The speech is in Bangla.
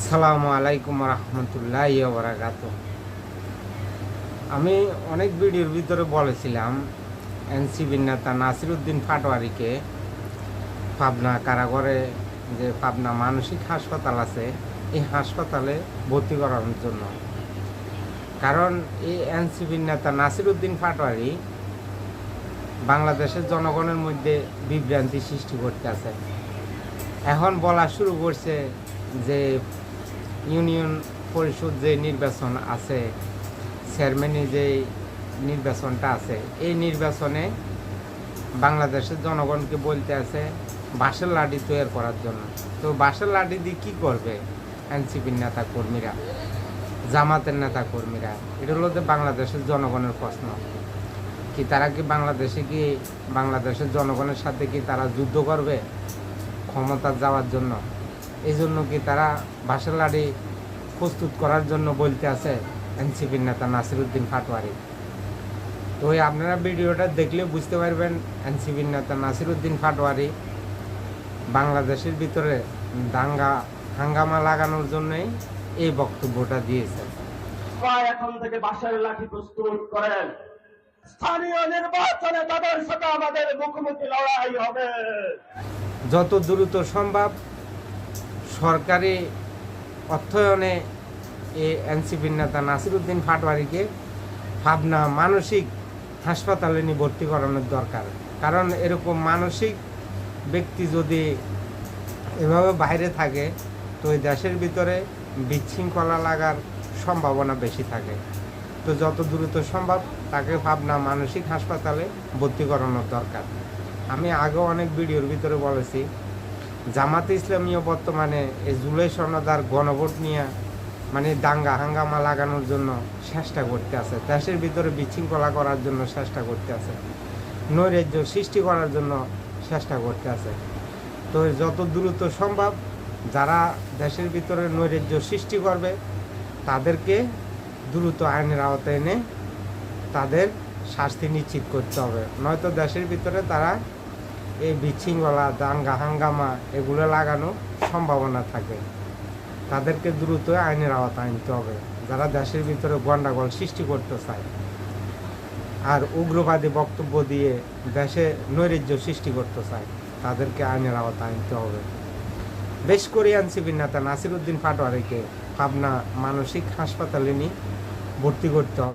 আসসালামু আলাইকুম রহমতুল্লাহ বারাকাত। আমি অনেক ভিডিওর ভিতরে বলেছিলাম এনসিবির নেতা নাসিরউদ্দিন পাটোয়ারিকে পাবনা কারাগারে, যে পাবনা মানসিক হাসপাতাল আছে, এই হাসপাতালে ভর্তি করানোর জন্য। কারণ এই এনসিবির নেতা নাসিরউদ্দিন পাটোয়ারি বাংলাদেশের জনগণের মধ্যে বিভ্রান্তি সৃষ্টি করতে আছে। এখন বলা শুরু করছে যে ইউনিয়ন পরিষদ যে নির্বাচন আছে, চেয়ারম্যানের যে নির্বাচনটা আছে, এই নির্বাচনে বাংলাদেশের জনগণকে বলতে আছে বাঁশের লাঠি তৈরি করার জন্য। তো বাঁশের লাঠি দিয়ে কী করবে এনসিপির নেতা কর্মীরা, জামাতের নেতা কর্মীরা? এটা হলো যে বাংলাদেশের জনগণের প্রশ্ন। কি তারা কি বাংলাদেশের জনগণের সাথে কি তারা যুদ্ধ করবে ক্ষমতা যাওয়ার জন্য? এই জন্য কি তারা বাঁশের লাঠি প্রস্তুত করার জন্য বলতে আছে এনসিপির নেতা নাসিরউদ্দিন পাটোয়ারি? তো আপনারা ভিডিওটা দেখলে বুঝতে পারবেন এনসিপির নেতা নাসিরউদ্দিন পাটোয়ারি বাংলাদেশের ভিতরে হাঙ্গামা লাগানোর জন্যই এই বক্তব্যটা দিয়েছে। এখন থেকে বাঁশের লাঠি প্রস্তুত করেন, স্থানীয় নির্বাচনে তাদের সাথে আমাদের মুখোমুখি লড়াই হবে। যত দ্রুত সম্ভব সরকারি অর্থায়নে এই এনসিপির নেতা নাসিরউদ্দিন পাটোয়ারিকে পাবনা মানসিক হাসপাতালে নিয়ে ভর্তি করানোর দরকার। কারণ এরকম মানসিক ব্যক্তি যদি এভাবে বাইরে থাকে তো এই দেশের ভিতরে বিশৃঙ্খলা লাগার সম্ভাবনা বেশি থাকে। তো যত দ্রুত সম্ভব তাকে পাবনা মানসিক হাসপাতালে ভর্তি করানোর দরকার। আমি আগেও অনেক ভিডিওর ভিতরে বলেছি, জামাতে ইসলামীও বর্তমানে এই জুলাই সনদার গণভোট নিয়ে দাঙ্গা হাঙ্গামা লাগানোর জন্য চেষ্টা করতে আছে, দেশের ভিতরে বিশৃঙ্খলা করার জন্য চেষ্টা করতে আছে, নৈরাজ্য সৃষ্টি করার জন্য চেষ্টা করতে আছে। তো যত দ্রুত সম্ভব যারা দেশের ভিতরে নৈরাজ্য সৃষ্টি করবে তাদেরকে দ্রুত আইনের আওতায় এনে তাদের শাস্তি নিশ্চিত করতে হবে। নয়তো দেশের ভিতরে তারা এই বিশৃঙ্খলা দাঙ্গা হাঙ্গামা এগুলো লাগানোর সম্ভাবনা থাকে। তাদেরকে দ্রুত আইনের আওতায় আনতে হবে যারা দেশের ভিতরে গন্ডগোল সৃষ্টি করতে চায় আর উগ্রবাদী বক্তব্য দিয়ে দেশে নৈরাজ্য সৃষ্টি করতে চায়, তাদেরকে আইনের আওতায় আনতে হবে। বেশ করে এনসিপির নেতা নাসিরউদ্দিন পাটোয়ারিকে পাবনা মানসিক হাসপাতালে নিয়ে ভর্তি করতে হবে।